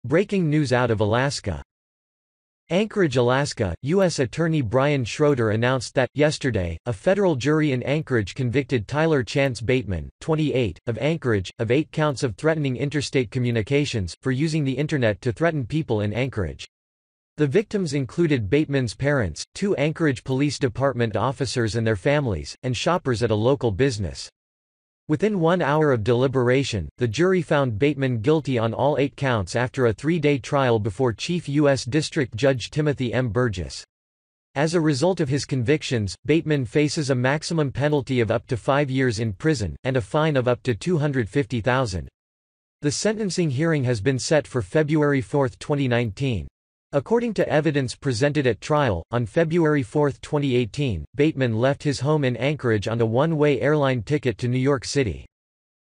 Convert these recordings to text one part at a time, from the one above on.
Breaking news out of Alaska. Anchorage, Alaska, U.S. Attorney Bryan Schroder announced that, yesterday, a federal jury in Anchorage convicted Tyler Chance Bateman, 28, of Anchorage, of 8 counts of threatening interstate communications, for using the Internet to threaten people in Anchorage. The victims included Bateman's parents, 2 Anchorage Police Department officers and their families, and shoppers at a local business. Within 1 hour of deliberation, the jury found Bateman guilty on all 8 counts after a 3-day trial before Chief U.S. District Judge Timothy M. Burgess. As a result of his convictions, Bateman faces a maximum penalty of up to 5 years in prison, and a fine of up to $250,000. The sentencing hearing has been set for February 4, 2019. According to evidence presented at trial, on February 4, 2018, Bateman left his home in Anchorage on a one-way airline ticket to New York City.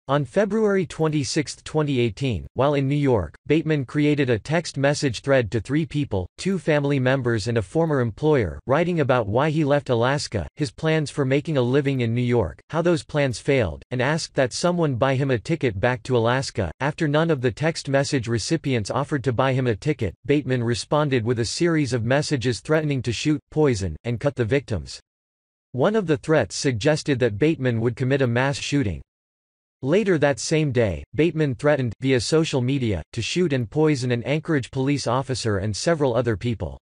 On February 26, 2018, while in New York, Bateman created a text message thread to 3 people, 2 family members and a former employer, writing about why he left Alaska, his plans for making a living in New York, how those plans failed, and asked that someone buy him a ticket back to Alaska. After none of the text message recipients offered to buy him a ticket, Bateman responded with a series of messages threatening to shoot, poison, and cut the victims. One of the threats suggested that Bateman would commit a mass shooting. Later that same day, Bateman threatened, via social media, to shoot and poison an Anchorage police officer and several other people.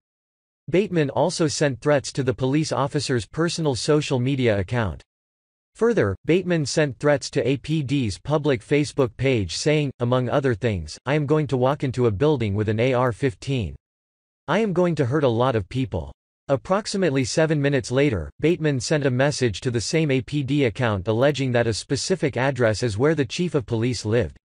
Bateman also sent threats to the police officer's personal social media account. Further, Bateman sent threats to APD's public Facebook page saying, among other things, "I am going to walk into a building with an AR-15. I am going to hurt a lot of people." Approximately 7 minutes later, Bateman sent a message to the same APD account alleging that a specific address is where the chief of police lived.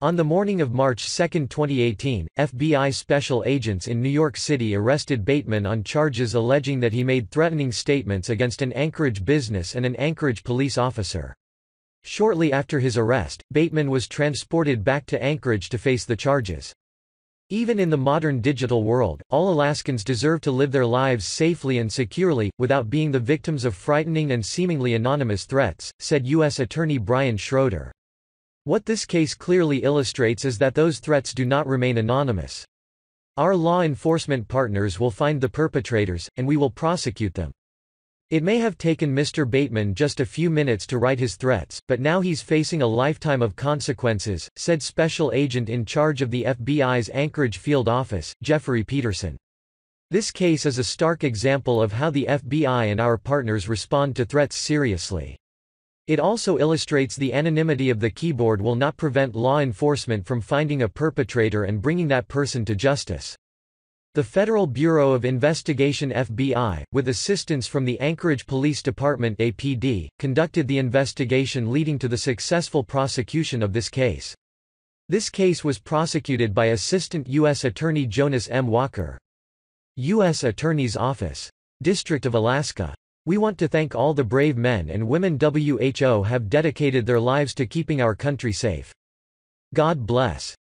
On the morning of March 2, 2018, FBI special agents in New York City arrested Bateman on charges alleging that he made threatening statements against an Anchorage business and an Anchorage police officer. Shortly after his arrest, Bateman was transported back to Anchorage to face the charges. Even in the modern digital world, all Alaskans deserve to live their lives safely and securely, without being the victims of frightening and seemingly anonymous threats, said U.S. Attorney Bryan Schroder. What this case clearly illustrates is that those threats do not remain anonymous. Our law enforcement partners will find the perpetrators, and we will prosecute them. It may have taken Mr. Bateman just a few minutes to write his threats, but now he's facing a lifetime of consequences, said Special Agent in charge of the FBI's Anchorage Field Office, Jeffrey Peterson. This case is a stark example of how the FBI and our partners respond to threats seriously. It also illustrates the anonymity of the keyboard will not prevent law enforcement from finding a perpetrator and bringing that person to justice. The Federal Bureau of Investigation (FBI), with assistance from the Anchorage Police Department (APD), conducted the investigation leading to the successful prosecution of this case. This case was prosecuted by Assistant U.S. Attorney Jonas M. Walker. U.S. Attorney's Office. District of Alaska. We want to thank all the brave men and women who have dedicated their lives to keeping our country safe. God bless.